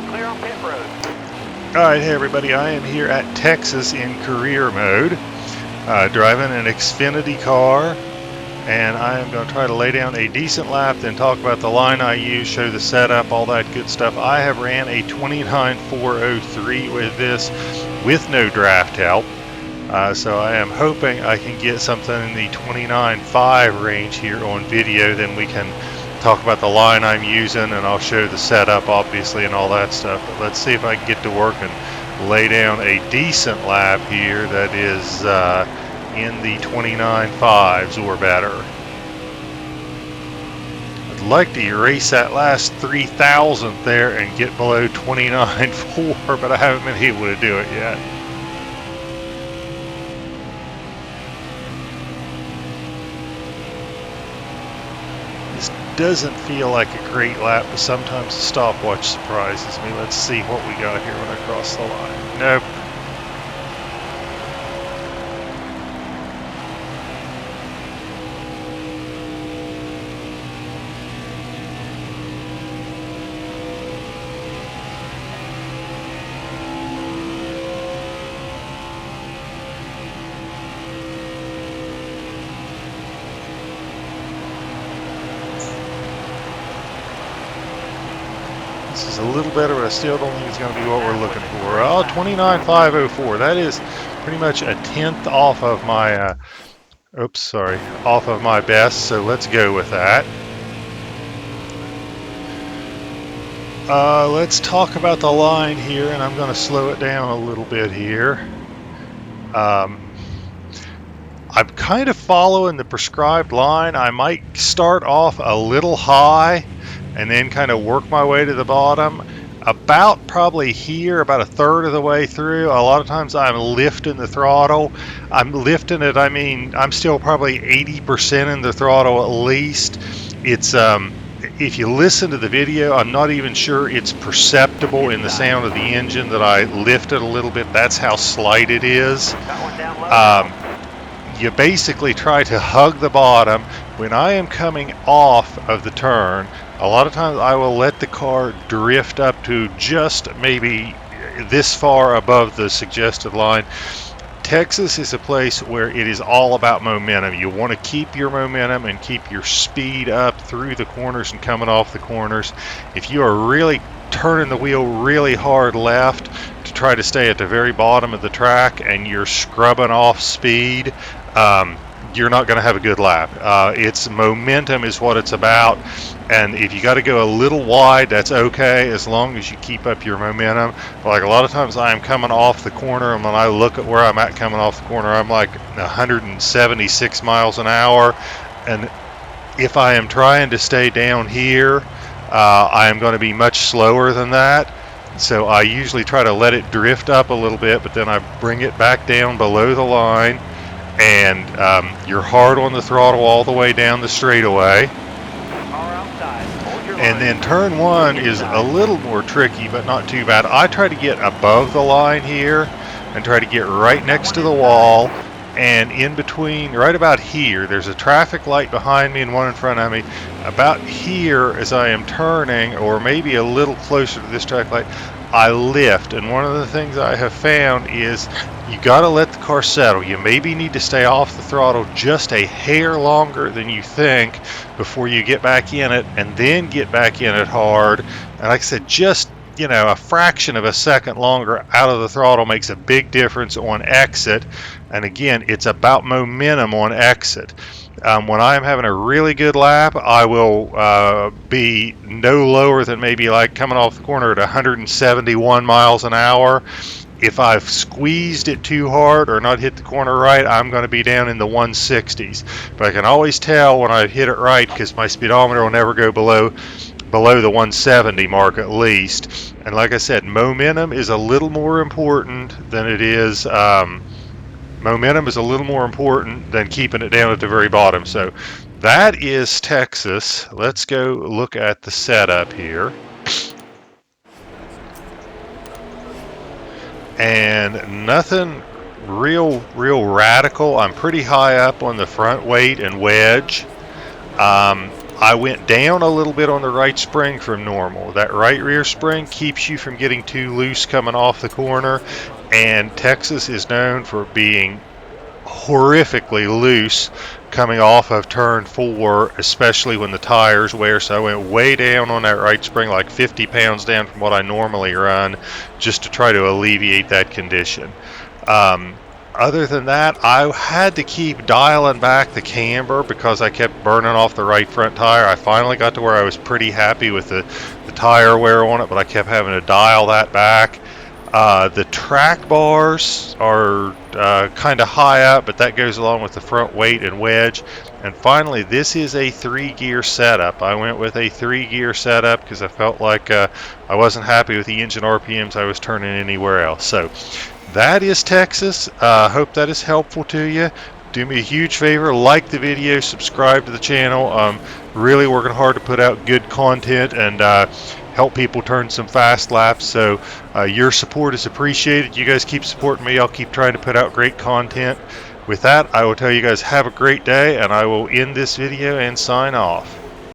clear on pit road. Alright, hey everybody, I am here at Texas in career mode, driving an Xfinity car, and I am going to try to lay down a decent lap, then talk about the line I use, show the setup, all that good stuff. I have ran a 29.403 with this, with no draft help, so I am hoping I can get something in the 29.5 range here on video, then we can talk about the line I'm using, and I'll show the setup obviously and all that stuff. But let's see if I can get to work and lay down a decent lap here that is in the 29.5s or better. I'd like to erase that last 3,000th there and get below 29.4, but I haven't been able to do it yet. Doesn't feel like a great lap, but sometimes the stopwatch surprises me. Let's see what we got here when I cross the line. Nope. This is a little better, but I still don't think it's going to be what we're looking for. Oh, 29.504. That is pretty much a tenth off of my, off of my best. So let's go with that. Let's talk about the line here, and I'm going to slow it down a little bit here. I'm kind of following the prescribed line. I might start off a little high and then kind of work my way to the bottom. About probably here, about a third of the way through, a lot of times I'm lifting the throttle. I'm lifting it, I mean, I'm still probably 80% in the throttle at least. It's, if you listen to the video, I'm not even sure it's perceptible in the sound of the engine that I lifted a little bit. That's how slight it is. You basically try to hug the bottom. When I am coming off of the turn, a lot of times I will let the car drift up to just maybe this far above the suggested line. Texas is a place where it is all about momentum. You want to keep your momentum and keep your speed up through the corners and coming off the corners. If you are really turning the wheel really hard left to try to stay at the very bottom of the track and you're scrubbing off speed, you're not going to have a good lap. It's momentum is what it's about, and if you got to go a little wide, that's okay as long as you keep up your momentum. But like a lot of times I'm coming off the corner, and when I look at where I'm at coming off the corner, I'm like 176 miles an hour, and if I am trying to stay down here, I am going to be much slower than that. So I usually try to let it drift up a little bit, but then I bring it back down below the line, and you're hard on the throttle all the way down the straightaway. And then turn one is a little more tricky, but not too bad. I try to get above the line here and try to get right next to the wall, and in between, right about here, there's a traffic light behind me and one in front of me. About here, as I am turning, or maybe a little closer to this traffic light, I lift. And one of the things I have found is you got to let the car settle. You maybe need to stay off the throttle just a hair longer than you think before you get back in it, and then get back in it hard. And like I said, just a fraction of a second longer out of the throttle makes a big difference on exit. And again, it's about momentum on exit. When I'm having a really good lap, I will be no lower than maybe like coming off the corner at 171 miles an hour. If I've squeezed it too hard or not hit the corner right, I'm going to be down in the 160s. But I can always tell when I hit it right because my speedometer will never go below the 170 mark at least. And like I said, momentum is a little more important than it is keeping it down at the very bottom. So that is Texas. Let's go look at the setup here. And nothing real radical. I'm pretty high up on the front weight and wedge. I went down a little bit on the right spring from normal. That right rear spring keeps you from getting too loose coming off the corner, and Texas is known for being horrifically loose coming off of turn 4, especially when the tires wear. So I went way down on that right spring, like 50 pounds down from what I normally run, just to try to alleviate that condition. Other than that, I had to keep dialing back the camber because I kept burning off the right front tire. I finally got to where I was pretty happy with the tire wear on it, but I kept having to dial that back. The track bars are kind of high up, but that goes along with the front weight and wedge. And finally, this is a 3-gear setup. I went with a 3-gear setup because I felt like I wasn't happy with the engine RPMs I was turning anywhere else. So that is Texas. Hope that is helpful to you. Do me a huge favor, like the video, subscribe to the channel. Really working hard to put out good content and help people turn some fast laps. So your support is appreciated. You guys keep supporting me. I'll keep trying to put out great content. With that, I will tell you guys have a great day, and I will end this video and sign off.